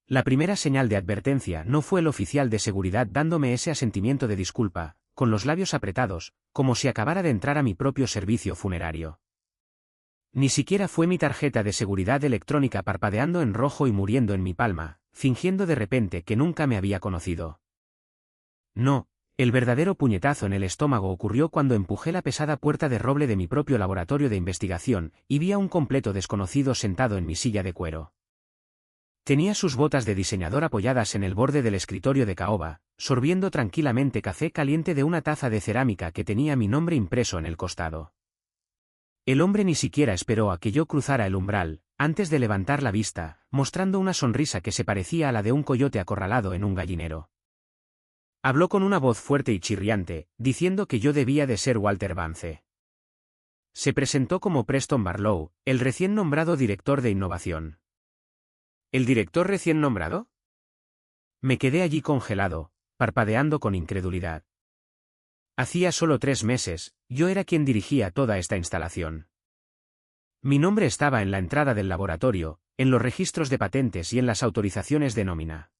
La primera señal de advertencia no fue el oficial de seguridad dándome ese asentimiento de disculpa, con los labios apretados, como si acabara de entrar a mi propio servicio funerario. Ni siquiera fue mi tarjeta de seguridad electrónica parpadeando en rojo y muriendo en mi palma, fingiendo de repente que nunca me había conocido. No, el verdadero puñetazo en el estómago ocurrió cuando empujé la pesada puerta de roble de mi propio laboratorio de investigación y vi a un completo desconocido sentado en mi silla de cuero. Tenía sus botas de diseñador apoyadas en el borde del escritorio de caoba, sorbiendo tranquilamente café caliente de una taza de cerámica que tenía mi nombre impreso en el costado. El hombre ni siquiera esperó a que yo cruzara el umbral, antes de levantar la vista, mostrando una sonrisa que se parecía a la de un coyote acorralado en un gallinero. Habló con una voz fuerte y chirriante, diciendo que yo debía de ser Walter Vance. Se presentó como Preston Barlow, el recién nombrado director de innovación. ¿El director recién nombrado? Me quedé allí congelado, parpadeando con incredulidad. Hacía solo 3 meses, yo era quien dirigía toda esta instalación. Mi nombre estaba en la entrada del laboratorio, en los registros de patentes y en las autorizaciones de nómina.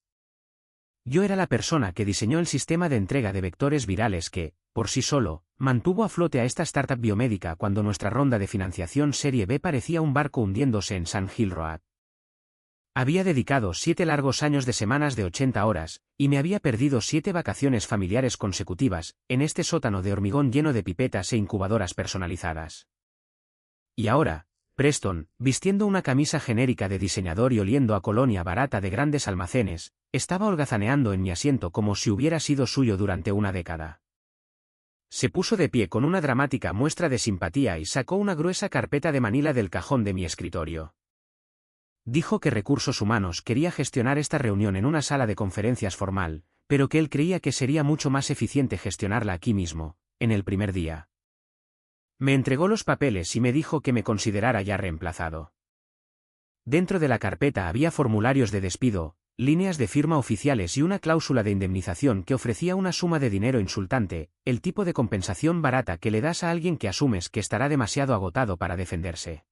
Yo era la persona que diseñó el sistema de entrega de vectores virales que, por sí solo, mantuvo a flote a esta startup biomédica cuando nuestra ronda de financiación Serie B parecía un barco hundiéndose en Sand Hill Road. Había dedicado 7 largos años de semanas de 80 horas, y me había perdido 7 vacaciones familiares consecutivas, en este sótano de hormigón lleno de pipetas e incubadoras personalizadas. Y ahora, Preston, vistiendo una camisa genérica de diseñador y oliendo a colonia barata de grandes almacenes, estaba holgazaneando en mi asiento como si hubiera sido suyo durante una década. Se puso de pie con una dramática muestra de simpatía y sacó una gruesa carpeta de manila del cajón de mi escritorio. Dijo que Recursos Humanos quería gestionar esta reunión en una sala de conferencias formal, pero que él creía que sería mucho más eficiente gestionarla aquí mismo, en el primer día. Me entregó los papeles y me dijo que me considerara ya reemplazado. Dentro de la carpeta había formularios de despido, líneas de firma oficiales y una cláusula de indemnización que ofrecía una suma de dinero insultante, el tipo de compensación barata que le das a alguien que asumes que estará demasiado agotado para defenderse.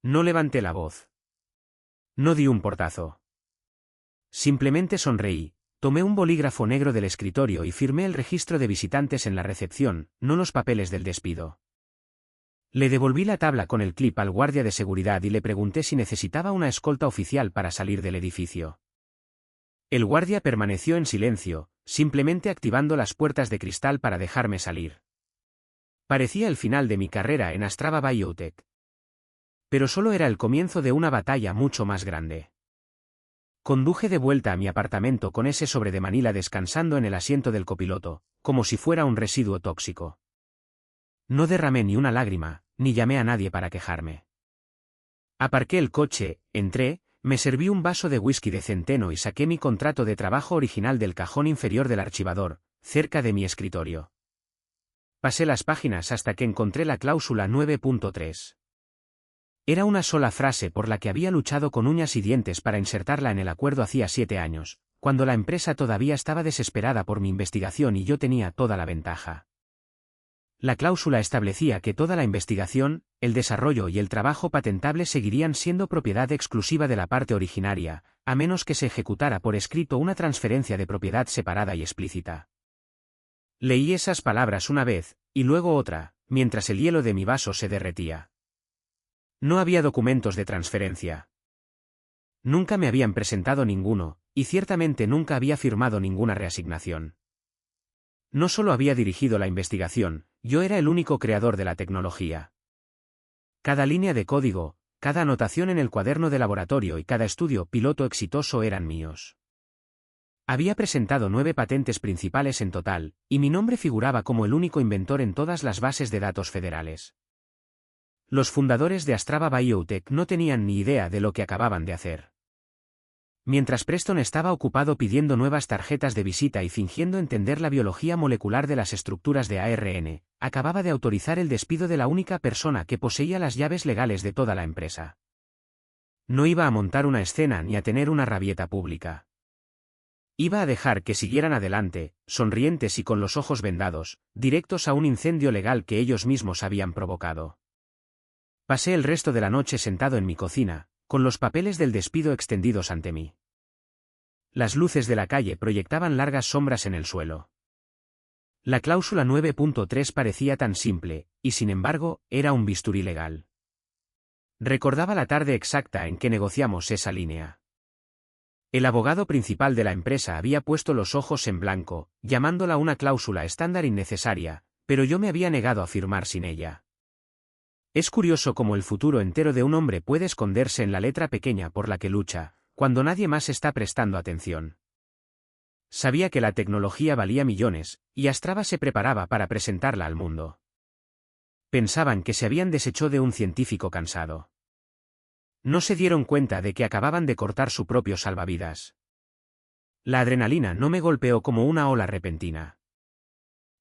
No levanté la voz. No di un portazo. Simplemente sonreí, tomé un bolígrafo negro del escritorio y firmé el registro de visitantes en la recepción, no los papeles del despido. Le devolví la tabla con el clip al guardia de seguridad y le pregunté si necesitaba una escolta oficial para salir del edificio. El guardia permaneció en silencio, simplemente activando las puertas de cristal para dejarme salir. Parecía el final de mi carrera en Astrava Biotech. Pero solo era el comienzo de una batalla mucho más grande. Conduje de vuelta a mi apartamento con ese sobre de Manila descansando en el asiento del copiloto, como si fuera un residuo tóxico. No derramé ni una lágrima, ni llamé a nadie para quejarme. Aparqué el coche, entré, me serví un vaso de whisky de centeno y saqué mi contrato de trabajo original del cajón inferior del archivador, cerca de mi escritorio. Pasé las páginas hasta que encontré la cláusula 9.3. Era una sola frase por la que había luchado con uñas y dientes para insertarla en el acuerdo hacía 7 años, cuando la empresa todavía estaba desesperada por mi investigación y yo tenía toda la ventaja. La cláusula establecía que toda la investigación, el desarrollo y el trabajo patentable seguirían siendo propiedad exclusiva de la parte originaria, a menos que se ejecutara por escrito una transferencia de propiedad separada y explícita. Leí esas palabras una vez, y luego otra, mientras el hielo de mi vaso se derretía. No había documentos de transferencia. Nunca me habían presentado ninguno, y ciertamente nunca había firmado ninguna reasignación. No solo había dirigido la investigación, yo era el único creador de la tecnología. Cada línea de código, cada anotación en el cuaderno de laboratorio y cada estudio piloto exitoso eran míos. Había presentado 9 patentes principales en total, y mi nombre figuraba como el único inventor en todas las bases de datos federales. Los fundadores de Astrava Biotech no tenían ni idea de lo que acababan de hacer. Mientras Preston estaba ocupado pidiendo nuevas tarjetas de visita y fingiendo entender la biología molecular de las estructuras de ARN, acababa de autorizar el despido de la única persona que poseía las llaves legales de toda la empresa. No iba a montar una escena ni a tener una rabieta pública. Iba a dejar que siguieran adelante, sonrientes y con los ojos vendados, directos a un incendio legal que ellos mismos habían provocado. Pasé el resto de la noche sentado en mi cocina, con los papeles del despido extendidos ante mí. Las luces de la calle proyectaban largas sombras en el suelo. La cláusula 9.3 parecía tan simple, y sin embargo, era un bisturí legal. Recordaba la tarde exacta en que negociamos esa línea. El abogado principal de la empresa había puesto los ojos en blanco, llamándola una cláusula estándar innecesaria, pero yo me había negado a firmar sin ella. Es curioso cómo el futuro entero de un hombre puede esconderse en la letra pequeña por la que lucha, cuando nadie más está prestando atención. Sabía que la tecnología valía millones, y Astrava se preparaba para presentarla al mundo. Pensaban que se habían deshecho de un científico cansado. No se dieron cuenta de que acababan de cortar su propio salvavidas. La adrenalina no me golpeó como una ola repentina.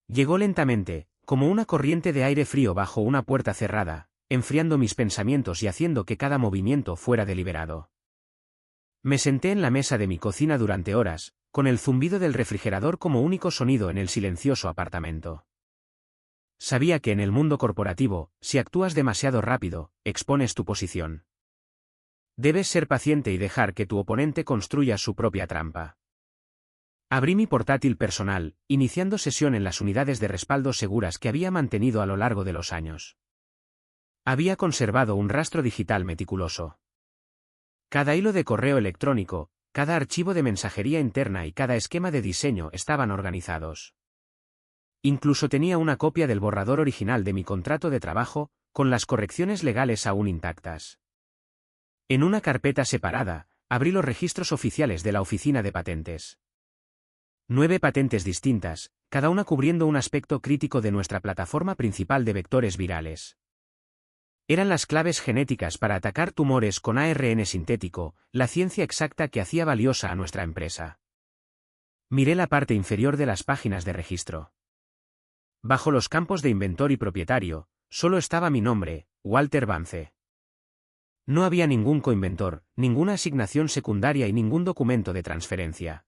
Llegó lentamente, como una corriente de aire frío bajo una puerta cerrada, enfriando mis pensamientos y haciendo que cada movimiento fuera deliberado. Me senté en la mesa de mi cocina durante horas, con el zumbido del refrigerador como único sonido en el silencioso apartamento. Sabía que en el mundo corporativo, si actúas demasiado rápido, expones tu posición. Debes ser paciente y dejar que tu oponente construya su propia trampa. Abrí mi portátil personal, iniciando sesión en las unidades de respaldo seguras que había mantenido a lo largo de los años. Había conservado un rastro digital meticuloso. Cada hilo de correo electrónico, cada archivo de mensajería interna y cada esquema de diseño estaban organizados. Incluso tenía una copia del borrador original de mi contrato de trabajo, con las correcciones legales aún intactas. En una carpeta separada, abrí los registros oficiales de la Oficina de Patentes. 9 patentes distintas, cada una cubriendo un aspecto crítico de nuestra plataforma principal de vectores virales. Eran las claves genéticas para atacar tumores con ARN sintético, la ciencia exacta que hacía valiosa a nuestra empresa. Miré la parte inferior de las páginas de registro. Bajo los campos de inventor y propietario, solo estaba mi nombre, Walter Vance. No había ningún coinventor, ninguna asignación secundaria y ningún documento de transferencia.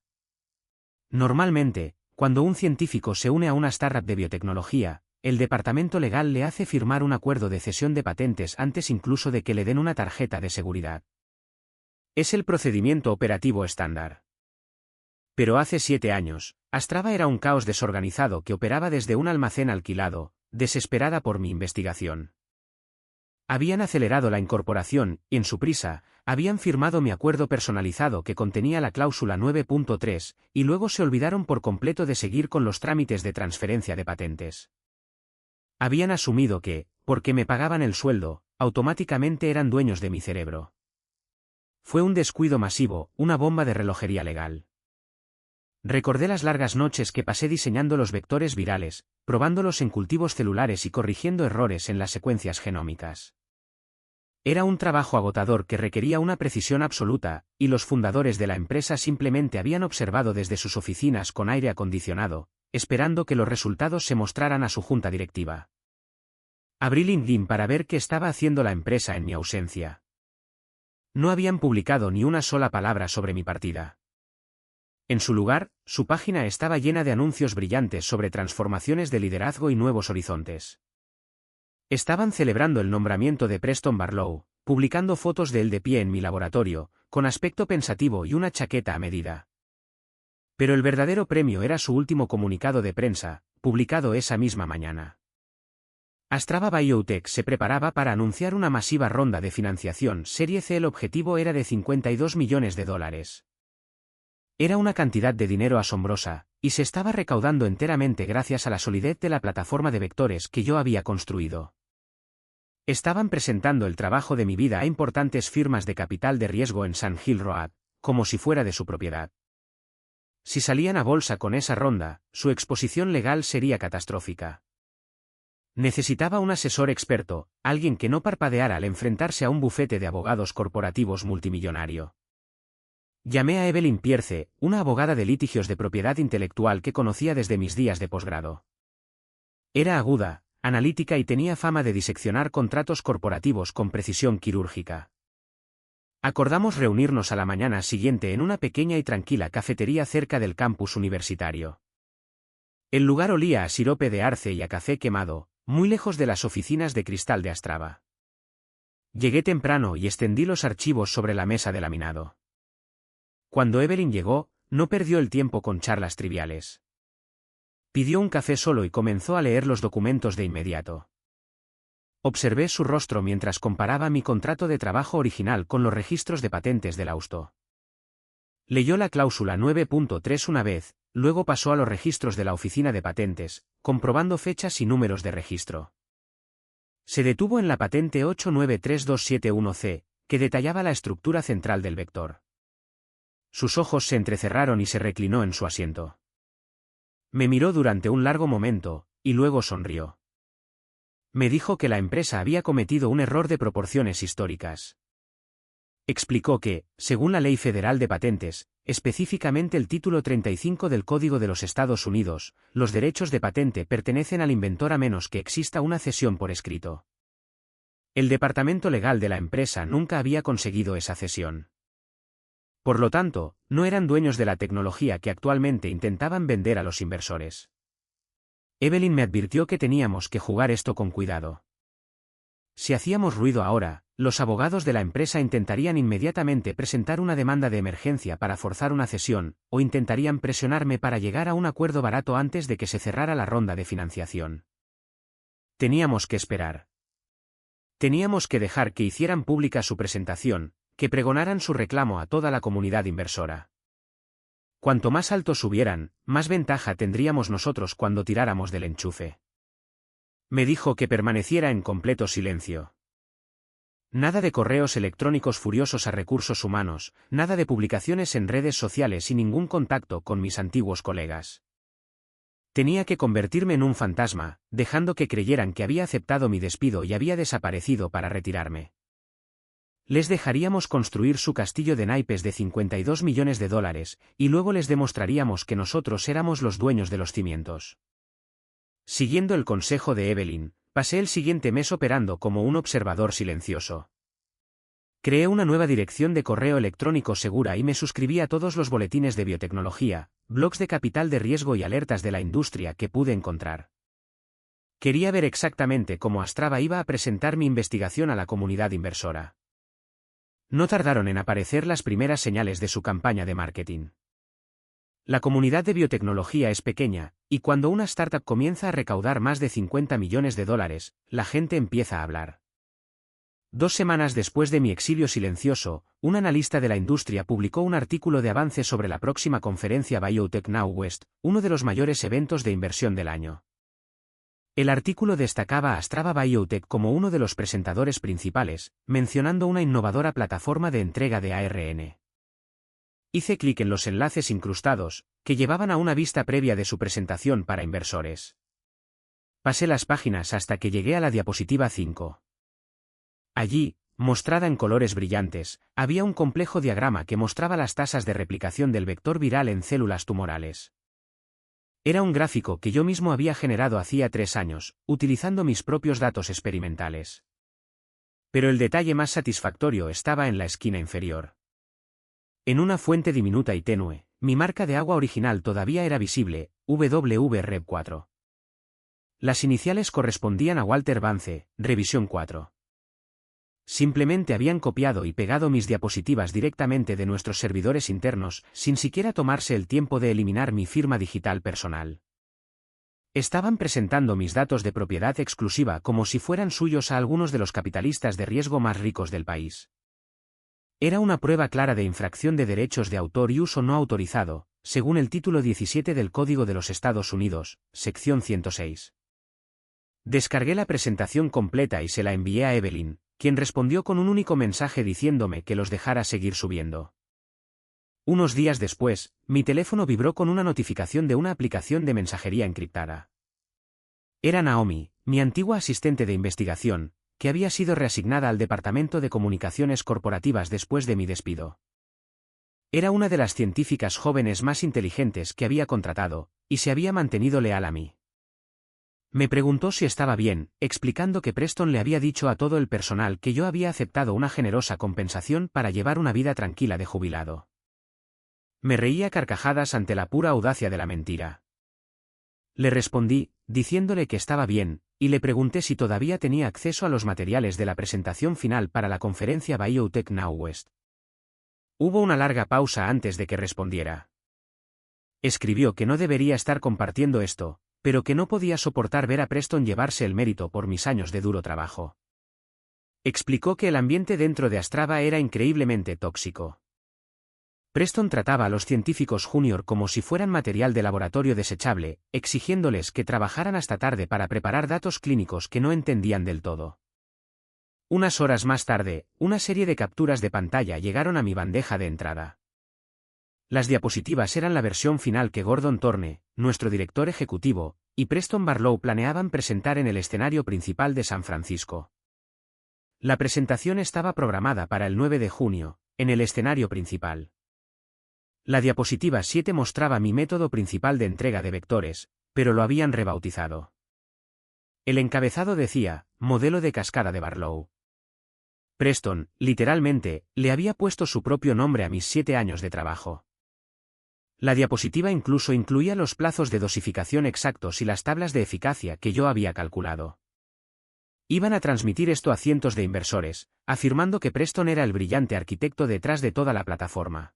Normalmente, cuando un científico se une a una startup de biotecnología, el departamento legal le hace firmar un acuerdo de cesión de patentes antes incluso de que le den una tarjeta de seguridad. Es el procedimiento operativo estándar. Pero hace 7 años, Astrava era un caos desorganizado que operaba desde un almacén alquilado, desesperada por mi investigación. Habían acelerado la incorporación, y en su prisa, habían firmado mi acuerdo personalizado que contenía la cláusula 9.3, y luego se olvidaron por completo de seguir con los trámites de transferencia de patentes. Habían asumido que, porque me pagaban el sueldo, automáticamente eran dueños de mi cerebro. Fue un descuido masivo, una bomba de relojería legal. Recordé las largas noches que pasé diseñando los vectores virales, probándolos en cultivos celulares y corrigiendo errores en las secuencias genómicas. Era un trabajo agotador que requería una precisión absoluta, y los fundadores de la empresa simplemente habían observado desde sus oficinas con aire acondicionado, esperando que los resultados se mostraran a su junta directiva. Abrí LinkedIn para ver qué estaba haciendo la empresa en mi ausencia. No habían publicado ni una sola palabra sobre mi partida. En su lugar, su página estaba llena de anuncios brillantes sobre transformaciones de liderazgo y nuevos horizontes. Estaban celebrando el nombramiento de Preston Barlow, publicando fotos de él de pie en mi laboratorio, con aspecto pensativo y una chaqueta a medida. Pero el verdadero premio era su último comunicado de prensa, publicado esa misma mañana. Astrava Biotech se preparaba para anunciar una masiva ronda de financiación Serie C. El objetivo era de $52 millones. Era una cantidad de dinero asombrosa, y se estaba recaudando enteramente gracias a la solidez de la plataforma de vectores que yo había construido. Estaban presentando el trabajo de mi vida a importantes firmas de capital de riesgo en Sand Hill Road, como si fuera de su propiedad. Si salían a bolsa con esa ronda, su exposición legal sería catastrófica. Necesitaba un asesor experto, alguien que no parpadeara al enfrentarse a un bufete de abogados corporativos multimillonario. Llamé a Evelyn Pierce, una abogada de litigios de propiedad intelectual que conocía desde mis días de posgrado. Era aguda, analítica y tenía fama de diseccionar contratos corporativos con precisión quirúrgica. Acordamos reunirnos a la mañana siguiente en una pequeña y tranquila cafetería cerca del campus universitario. El lugar olía a sirope de arce y a café quemado, muy lejos de las oficinas de cristal de Astrava. Llegué temprano y extendí los archivos sobre la mesa de laminado. Cuando Evelyn llegó, no perdió el tiempo con charlas triviales. Pidió un café solo y comenzó a leer los documentos de inmediato. Observé su rostro mientras comparaba mi contrato de trabajo original con los registros de patentes del Austo. Leyó la cláusula 9.3 una vez, luego pasó a los registros de la oficina de patentes, comprobando fechas y números de registro. Se detuvo en la patente 893.271C, que detallaba la estructura central del vector. Sus ojos se entrecerraron y se reclinó en su asiento. Me miró durante un largo momento, y luego sonrió. Me dijo que la empresa había cometido un error de proporciones históricas. Explicó que, según la Ley Federal de Patentes, específicamente el título 35 del Código de los Estados Unidos, los derechos de patente pertenecen al inventor a menos que exista una cesión por escrito. El departamento legal de la empresa nunca había conseguido esa cesión. Por lo tanto, no eran dueños de la tecnología que actualmente intentaban vender a los inversores. Evelyn me advirtió que teníamos que jugar esto con cuidado. Si hacíamos ruido ahora, los abogados de la empresa intentarían inmediatamente presentar una demanda de emergencia para forzar una cesión, o intentarían presionarme para llegar a un acuerdo barato antes de que se cerrara la ronda de financiación. Teníamos que esperar. Teníamos que dejar que hicieran pública su presentación, que pregonaran su reclamo a toda la comunidad inversora. Cuanto más alto subieran, más ventaja tendríamos nosotros cuando tiráramos del enchufe. Me dijo que permaneciera en completo silencio. Nada de correos electrónicos furiosos a recursos humanos, nada de publicaciones en redes sociales y ningún contacto con mis antiguos colegas. Tenía que convertirme en un fantasma, dejando que creyeran que había aceptado mi despido y había desaparecido para retirarme. Les dejaríamos construir su castillo de naipes de $52 millones, y luego les demostraríamos que nosotros éramos los dueños de los cimientos. Siguiendo el consejo de Evelyn, pasé el siguiente mes operando como un observador silencioso. Creé una nueva dirección de correo electrónico segura y me suscribí a todos los boletines de biotecnología, blogs de capital de riesgo y alertas de la industria que pude encontrar. Quería ver exactamente cómo Astrava iba a presentar mi investigación a la comunidad inversora. No tardaron en aparecer las primeras señales de su campaña de marketing. La comunidad de biotecnología es pequeña, y cuando una startup comienza a recaudar más de $50 millones, la gente empieza a hablar. 2 semanas después de mi exilio silencioso, un analista de la industria publicó un artículo de avance sobre la próxima conferencia Biotech Now West, uno de los mayores eventos de inversión del año. El artículo destacaba a Astrava Biotech como uno de los presentadores principales, mencionando una innovadora plataforma de entrega de ARN. Hice clic en los enlaces incrustados, que llevaban a una vista previa de su presentación para inversores. Pasé las páginas hasta que llegué a la diapositiva 5. Allí, mostrada en colores brillantes, había un complejo diagrama que mostraba las tasas de replicación del vector viral en células tumorales. Era un gráfico que yo mismo había generado hacía 3 años, utilizando mis propios datos experimentales. Pero el detalle más satisfactorio estaba en la esquina inferior. En una fuente diminuta y tenue, mi marca de agua original todavía era visible, WREV4. Las iniciales correspondían a Walter Vance, Revisión 4. Simplemente habían copiado y pegado mis diapositivas directamente de nuestros servidores internos, sin siquiera tomarse el tiempo de eliminar mi firma digital personal. Estaban presentando mis datos de propiedad exclusiva como si fueran suyos a algunos de los capitalistas de riesgo más ricos del país. Era una prueba clara de infracción de derechos de autor y uso no autorizado, según el título 17 del Código de los Estados Unidos, sección 106. Descargué la presentación completa y se la envié a Evelyn, quien respondió con un único mensaje diciéndome que los dejara seguir subiendo. Unos días después, mi teléfono vibró con una notificación de una aplicación de mensajería encriptada. Era Naomi, mi antigua asistente de investigación, que había sido reasignada al Departamento de Comunicaciones Corporativas después de mi despido. Era una de las científicas jóvenes más inteligentes que había contratado, y se había mantenido leal a mí. Me preguntó si estaba bien, explicando que Preston le había dicho a todo el personal que yo había aceptado una generosa compensación para llevar una vida tranquila de jubilado. Me reía a carcajadas ante la pura audacia de la mentira. Le respondí, diciéndole que estaba bien, y le pregunté si todavía tenía acceso a los materiales de la presentación final para la conferencia Biotech Now West. Hubo una larga pausa antes de que respondiera. Escribió que no debería estar compartiendo esto, pero que no podía soportar ver a Preston llevarse el mérito por mis años de duro trabajo. Explicó que el ambiente dentro de Astrava era increíblemente tóxico. Preston trataba a los científicos junior como si fueran material de laboratorio desechable, exigiéndoles que trabajaran hasta tarde para preparar datos clínicos que no entendían del todo. Unas horas más tarde, una serie de capturas de pantalla llegaron a mi bandeja de entrada. Las diapositivas eran la versión final que Gordon Thorne, nuestro director ejecutivo, y Preston Barlow planeaban presentar en el escenario principal de San Francisco. La presentación estaba programada para el 9 de junio, en el escenario principal. La diapositiva 7 mostraba mi método principal de entrega de vectores, pero lo habían rebautizado. El encabezado decía, modelo de cascada de Barlow. Preston, literalmente, le había puesto su propio nombre a mis 7 años de trabajo. La diapositiva incluso incluía los plazos de dosificación exactos y las tablas de eficacia que yo había calculado. Iban a transmitir esto a cientos de inversores, afirmando que Preston era el brillante arquitecto detrás de toda la plataforma.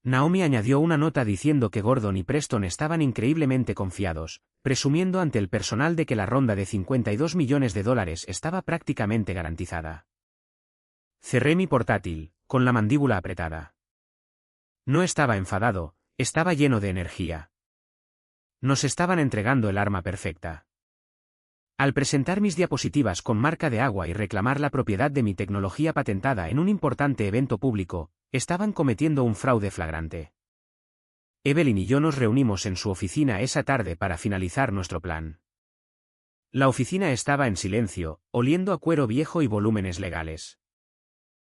Naomi añadió una nota diciendo que Gordon y Preston estaban increíblemente confiados, presumiendo ante el personal de que la ronda de $52 millones estaba prácticamente garantizada. Cerré mi portátil, con la mandíbula apretada. No estaba enfadado, estaba lleno de energía. Nos estaban entregando el arma perfecta. Al presentar mis diapositivas con marca de agua y reclamar la propiedad de mi tecnología patentada en un importante evento público, estaban cometiendo un fraude flagrante. Evelyn y yo nos reunimos en su oficina esa tarde para finalizar nuestro plan. La oficina estaba en silencio, oliendo a cuero viejo y volúmenes legales.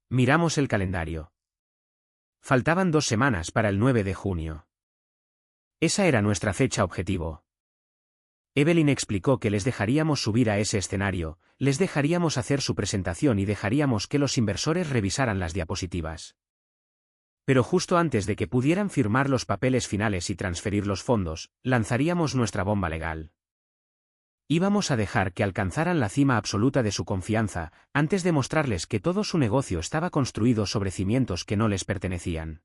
Miramos el calendario. Faltaban 2 semanas para el 9 de junio. Esa era nuestra fecha objetivo. Evelyn explicó que les dejaríamos subir a ese escenario, les dejaríamos hacer su presentación y dejaríamos que los inversores revisaran las diapositivas. Pero justo antes de que pudieran firmar los papeles finales y transferir los fondos, lanzaríamos nuestra bomba legal. Íbamos a dejar que alcanzaran la cima absoluta de su confianza, antes de mostrarles que todo su negocio estaba construido sobre cimientos que no les pertenecían.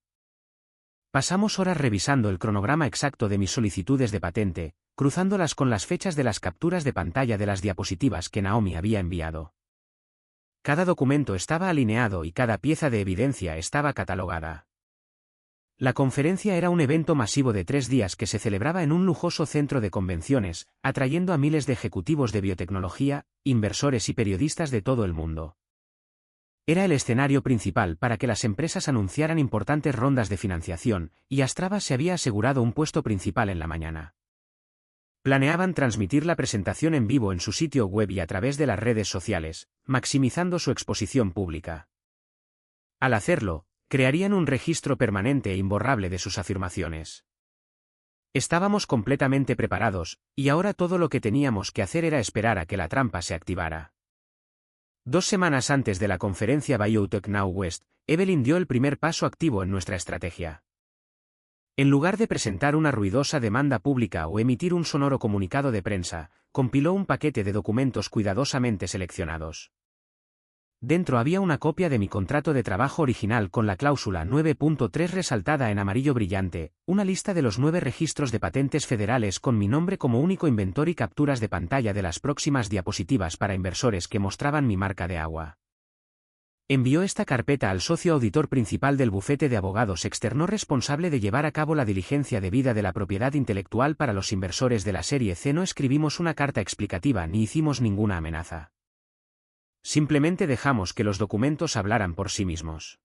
Pasamos horas revisando el cronograma exacto de mis solicitudes de patente, cruzándolas con las fechas de las capturas de pantalla de las diapositivas que Naomi había enviado. Cada documento estaba alineado y cada pieza de evidencia estaba catalogada. La conferencia era un evento masivo de 3 días que se celebraba en un lujoso centro de convenciones, atrayendo a miles de ejecutivos de biotecnología, inversores y periodistas de todo el mundo. Era el escenario principal para que las empresas anunciaran importantes rondas de financiación, y Astrava se había asegurado un puesto principal en la mañana. Planeaban transmitir la presentación en vivo en su sitio web y a través de las redes sociales, maximizando su exposición pública. Al hacerlo, crearían un registro permanente e imborrable de sus afirmaciones. Estábamos completamente preparados, y ahora todo lo que teníamos que hacer era esperar a que la trampa se activara. 2 semanas antes de la conferencia Biotech Now West, Evelyn dio el primer paso activo en nuestra estrategia. En lugar de presentar una ruidosa demanda pública o emitir un sonoro comunicado de prensa, compiló un paquete de documentos cuidadosamente seleccionados. Dentro había una copia de mi contrato de trabajo original con la cláusula 9.3 resaltada en amarillo brillante, una lista de los 9 registros de patentes federales con mi nombre como único inventor y capturas de pantalla de las próximas diapositivas para inversores que mostraban mi marca de agua. Envió esta carpeta al socio auditor principal del bufete de abogados externo responsable de llevar a cabo la diligencia debida de la propiedad intelectual para los inversores de la serie C. No escribimos una carta explicativa ni hicimos ninguna amenaza. Simplemente dejamos que los documentos hablaran por sí mismos.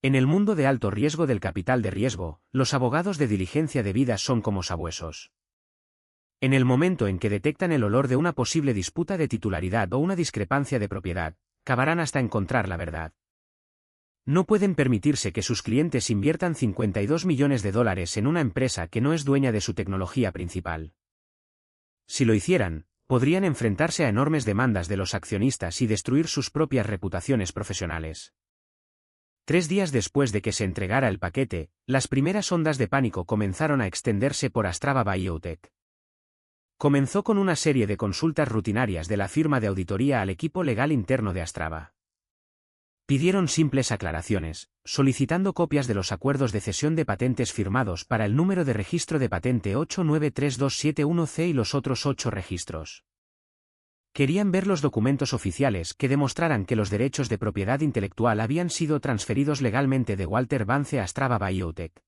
En el mundo de alto riesgo del capital de riesgo, los abogados de diligencia debida son como sabuesos. En el momento en que detectan el olor de una posible disputa de titularidad o una discrepancia de propiedad, cavarán hasta encontrar la verdad. No pueden permitirse que sus clientes inviertan $52 millones en una empresa que no es dueña de su tecnología principal. Si lo hicieran, podrían enfrentarse a enormes demandas de los accionistas y destruir sus propias reputaciones profesionales. 3 días después de que se entregara el paquete, las primeras ondas de pánico comenzaron a extenderse por Astrava Biotech. Comenzó con una serie de consultas rutinarias de la firma de auditoría al equipo legal interno de Astrava. Pidieron simples aclaraciones, solicitando copias de los acuerdos de cesión de patentes firmados para el número de registro de patente 893271C y los otros 8 registros. Querían ver los documentos oficiales que demostraran que los derechos de propiedad intelectual habían sido transferidos legalmente de Walter Vance a Astrava Biotech.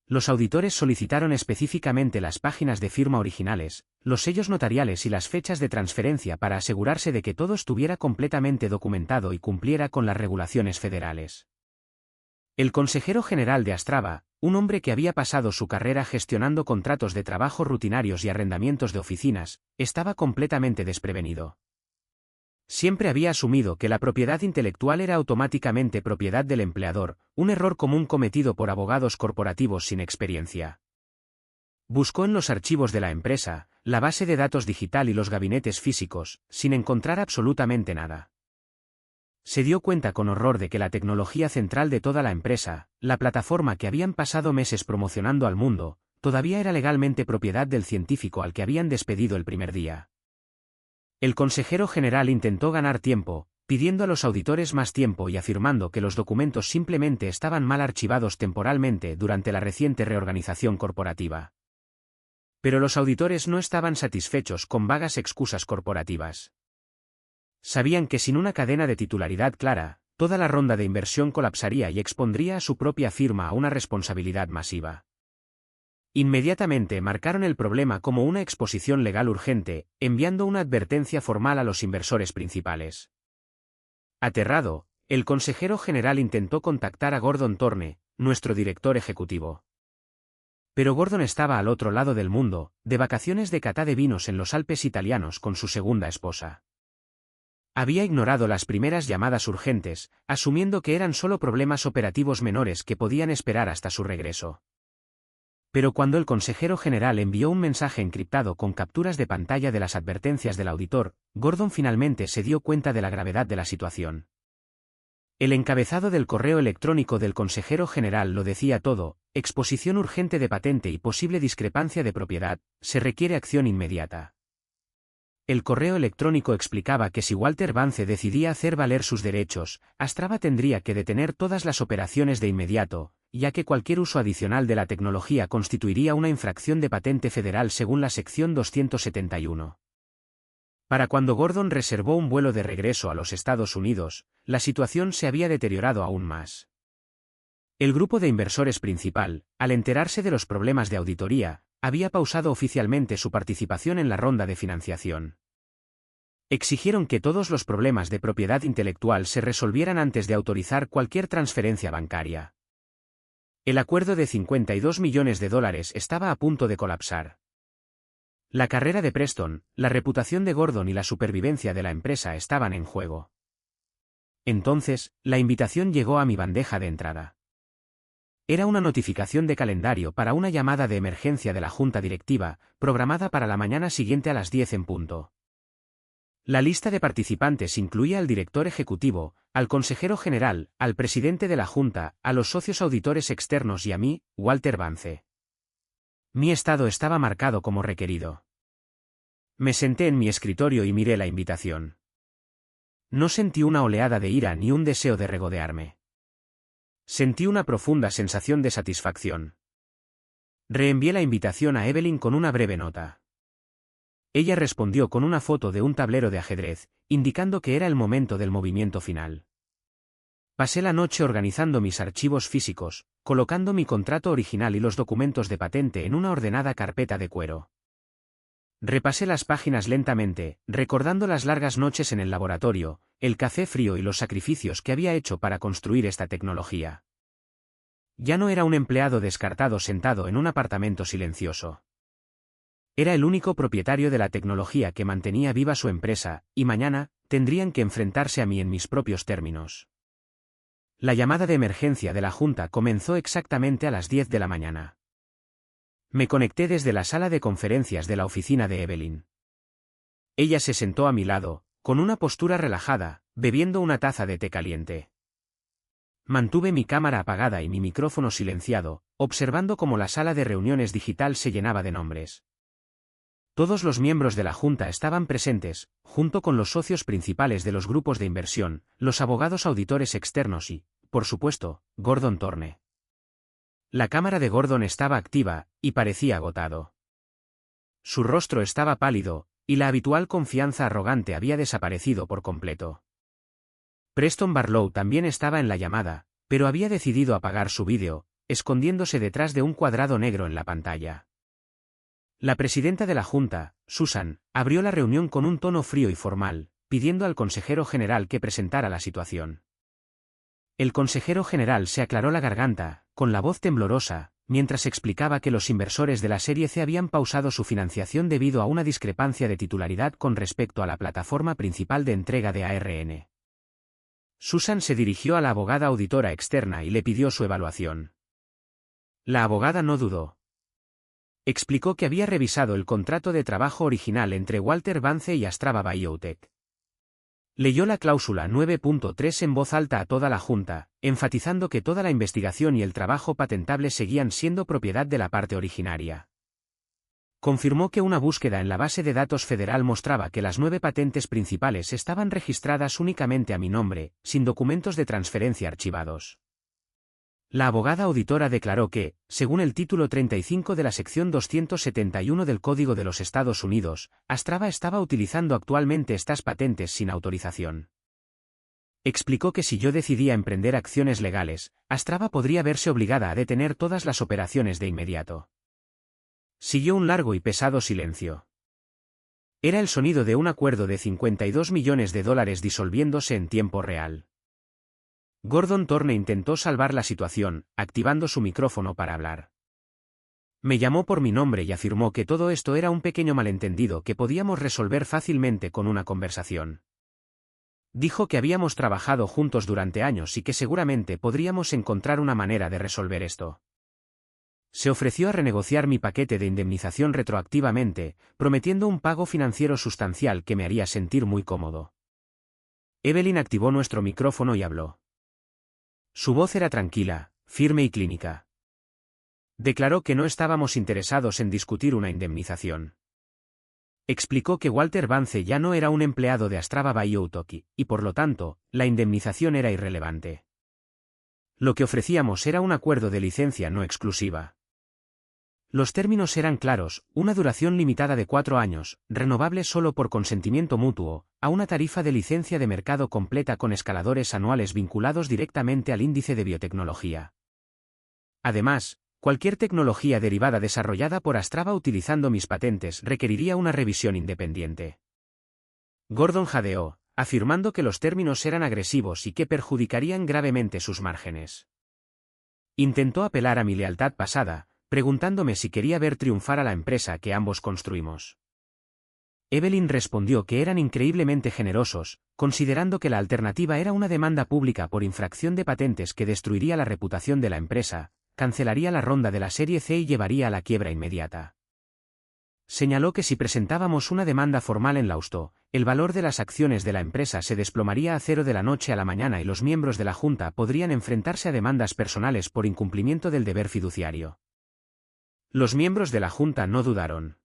Los auditores solicitaron específicamente las páginas de firma originales, los sellos notariales y las fechas de transferencia para asegurarse de que todo estuviera completamente documentado y cumpliera con las regulaciones federales. El consejero general de Astrava, un hombre que había pasado su carrera gestionando contratos de trabajo rutinarios y arrendamientos de oficinas, estaba completamente desprevenido. Siempre había asumido que la propiedad intelectual era automáticamente propiedad del empleador, un error común cometido por abogados corporativos sin experiencia. Buscó en los archivos de la empresa, la base de datos digital y los gabinetes físicos, sin encontrar absolutamente nada. Se dio cuenta con horror de que la tecnología central de toda la empresa, la plataforma que habían pasado meses promocionando al mundo, todavía era legalmente propiedad del científico al que habían despedido el primer día. El consejero general intentó ganar tiempo, pidiendo a los auditores más tiempo y afirmando que los documentos simplemente estaban mal archivados temporalmente durante la reciente reorganización corporativa. Pero los auditores no estaban satisfechos con vagas excusas corporativas. Sabían que sin una cadena de titularidad clara, toda la ronda de inversión colapsaría y expondría a su propia firma a una responsabilidad masiva. Inmediatamente marcaron el problema como una exposición legal urgente, enviando una advertencia formal a los inversores principales. Aterrado, el consejero general intentó contactar a Gordon Thorne, nuestro director ejecutivo. Pero Gordon estaba al otro lado del mundo, de vacaciones de cata de vinos en los Alpes italianos con su segunda esposa. Había ignorado las primeras llamadas urgentes, asumiendo que eran solo problemas operativos menores que podían esperar hasta su regreso. Pero cuando el consejero general envió un mensaje encriptado con capturas de pantalla de las advertencias del auditor, Gordon finalmente se dio cuenta de la gravedad de la situación. El encabezado del correo electrónico del consejero general lo decía todo: exposición urgente de patente y posible discrepancia de propiedad, se requiere acción inmediata. El correo electrónico explicaba que si Walter Vance decidía hacer valer sus derechos, Astrava tendría que detener todas las operaciones de inmediato, ya que cualquier uso adicional de la tecnología constituiría una infracción de patente federal según la sección 271. Para cuando Gordon reservó un vuelo de regreso a los Estados Unidos, la situación se había deteriorado aún más. El grupo de inversores principal, al enterarse de los problemas de auditoría, había pausado oficialmente su participación en la ronda de financiación. Exigieron que todos los problemas de propiedad intelectual se resolvieran antes de autorizar cualquier transferencia bancaria. El acuerdo de $52 millones estaba a punto de colapsar. La carrera de Preston, la reputación de Gordon y la supervivencia de la empresa estaban en juego. Entonces, la invitación llegó a mi bandeja de entrada. Era una notificación de calendario para una llamada de emergencia de la junta directiva, programada para la mañana siguiente a las 10 en punto. La lista de participantes incluía al director ejecutivo, al consejero general, al presidente de la junta, a los socios auditores externos y a mí, Walter Vance. Mi estado estaba marcado como requerido. Me senté en mi escritorio y miré la invitación. No sentí una oleada de ira ni un deseo de regodearme. Sentí una profunda sensación de satisfacción. Reenvié la invitación a Evelyn con una breve nota. Ella respondió con una foto de un tablero de ajedrez, indicando que era el momento del movimiento final. Pasé la noche organizando mis archivos físicos, colocando mi contrato original y los documentos de patente en una ordenada carpeta de cuero. Repasé las páginas lentamente, recordando las largas noches en el laboratorio, el café frío y los sacrificios que había hecho para construir esta tecnología. Ya no era un empleado descartado sentado en un apartamento silencioso. Era el único propietario de la tecnología que mantenía viva su empresa, y mañana, tendrían que enfrentarse a mí en mis propios términos. La llamada de emergencia de la junta comenzó exactamente a las 10 de la mañana. Me conecté desde la sala de conferencias de la oficina de Evelyn. Ella se sentó a mi lado, con una postura relajada, bebiendo una taza de té caliente. Mantuve mi cámara apagada y mi micrófono silenciado, observando cómo la sala de reuniones digital se llenaba de nombres. Todos los miembros de la Junta estaban presentes, junto con los socios principales de los grupos de inversión, los abogados auditores externos y, por supuesto, Gordon Thorne. La cámara de Gordon estaba activa, y parecía agotado. Su rostro estaba pálido, y la habitual confianza arrogante había desaparecido por completo. Preston Barlow también estaba en la llamada, pero había decidido apagar su vídeo, escondiéndose detrás de un cuadrado negro en la pantalla. La presidenta de la Junta, Susan, abrió la reunión con un tono frío y formal, pidiendo al consejero general que presentara la situación. El consejero general se aclaró la garganta, con la voz temblorosa, mientras explicaba que los inversores de la serie C habían pausado su financiación debido a una discrepancia de titularidad con respecto a la plataforma principal de entrega de ARN. Susan se dirigió a la abogada auditora externa y le pidió su evaluación. La abogada no dudó. Explicó que había revisado el contrato de trabajo original entre Walter Vance y Astrava Biotech. Leyó la cláusula 9.3 en voz alta a toda la Junta, enfatizando que toda la investigación y el trabajo patentable seguían siendo propiedad de la parte originaria. Confirmó que una búsqueda en la base de datos federal mostraba que las 9 patentes principales estaban registradas únicamente a mi nombre, sin documentos de transferencia archivados. La abogada auditora declaró que, según el título 35 de la sección 271 del Código de los Estados Unidos, Astrava estaba utilizando actualmente estas patentes sin autorización. Explicó que si yo decidía emprender acciones legales, Astrava podría verse obligada a detener todas las operaciones de inmediato. Siguió un largo y pesado silencio. Era el sonido de un acuerdo de $52 millones disolviéndose en tiempo real. Gordon Thorne intentó salvar la situación, activando su micrófono para hablar. Me llamó por mi nombre y afirmó que todo esto era un pequeño malentendido que podíamos resolver fácilmente con una conversación. Dijo que habíamos trabajado juntos durante años y que seguramente podríamos encontrar una manera de resolver esto. Se ofreció a renegociar mi paquete de indemnización retroactivamente, prometiendo un pago financiero sustancial que me haría sentir muy cómodo. Evelyn activó nuestro micrófono y habló. Su voz era tranquila, firme y clínica. Declaró que no estábamos interesados en discutir una indemnización. Explicó que Walter Vance ya no era un empleado de Astrava Biotech, y por lo tanto, la indemnización era irrelevante. Lo que ofrecíamos era un acuerdo de licencia no exclusiva. Los términos eran claros, una duración limitada de 4 años, renovable solo por consentimiento mutuo, a una tarifa de licencia de mercado completa con escaladores anuales vinculados directamente al índice de biotecnología. Además, cualquier tecnología derivada desarrollada por Astrava utilizando mis patentes requeriría una revisión independiente. Gordon jadeó, afirmando que los términos eran agresivos y que perjudicarían gravemente sus márgenes. Intentó apelar a mi lealtad pasada, preguntándome si quería ver triunfar a la empresa que ambos construimos. Evelyn respondió que eran increíblemente generosos, considerando que la alternativa era una demanda pública por infracción de patentes que destruiría la reputación de la empresa, cancelaría la ronda de la serie C y llevaría a la quiebra inmediata. Señaló que si presentábamos una demanda formal en Lausto, el valor de las acciones de la empresa se desplomaría a cero de la noche a la mañana y los miembros de la Junta podrían enfrentarse a demandas personales por incumplimiento del deber fiduciario. Los miembros de la Junta no dudaron.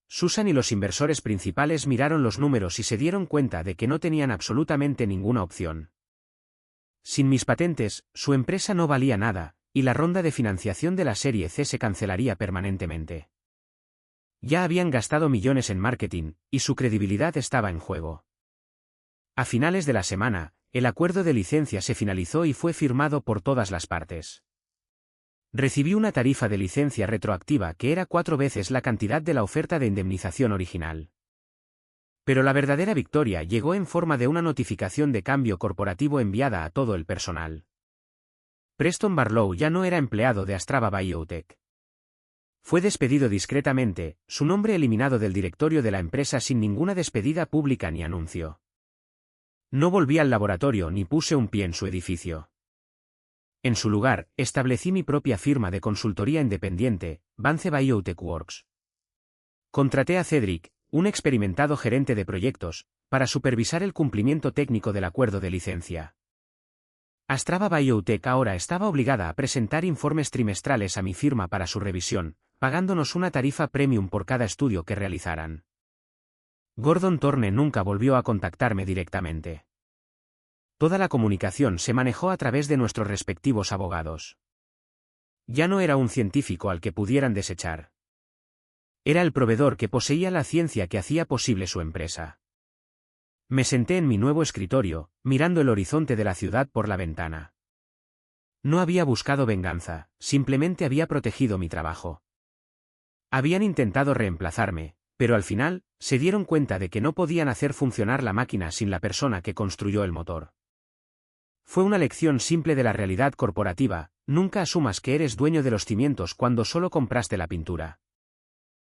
Susan y los inversores principales miraron los números y se dieron cuenta de que no tenían absolutamente ninguna opción. Sin mis patentes, su empresa no valía nada, y la ronda de financiación de la serie C se cancelaría permanentemente. Ya habían gastado millones en marketing, y su credibilidad estaba en juego. A finales de la semana, el acuerdo de licencia se finalizó y fue firmado por todas las partes. Recibí una tarifa de licencia retroactiva que era 4 veces la cantidad de la oferta de indemnización original. Pero la verdadera victoria llegó en forma de una notificación de cambio corporativo enviada a todo el personal. Preston Barlow ya no era empleado de Astrava Biotech. Fue despedido discretamente, su nombre eliminado del directorio de la empresa sin ninguna despedida pública ni anuncio. No volví al laboratorio ni puse un pie en su edificio. En su lugar, establecí mi propia firma de consultoría independiente, Vance Biotech Works. Contraté a Cedric, un experimentado gerente de proyectos, para supervisar el cumplimiento técnico del acuerdo de licencia. Astrava Biotech ahora estaba obligada a presentar informes trimestrales a mi firma para su revisión, pagándonos una tarifa premium por cada estudio que realizaran. Gordon Thorne nunca volvió a contactarme directamente. Toda la comunicación se manejó a través de nuestros respectivos abogados. Ya no era un científico al que pudieran desechar. Era el proveedor que poseía la ciencia que hacía posible su empresa. Me senté en mi nuevo escritorio, mirando el horizonte de la ciudad por la ventana. No había buscado venganza, simplemente había protegido mi trabajo. Habían intentado reemplazarme, pero al final, se dieron cuenta de que no podían hacer funcionar la máquina sin la persona que construyó el motor. Fue una lección simple de la realidad corporativa: nunca asumas que eres dueño de los cimientos cuando solo compraste la pintura.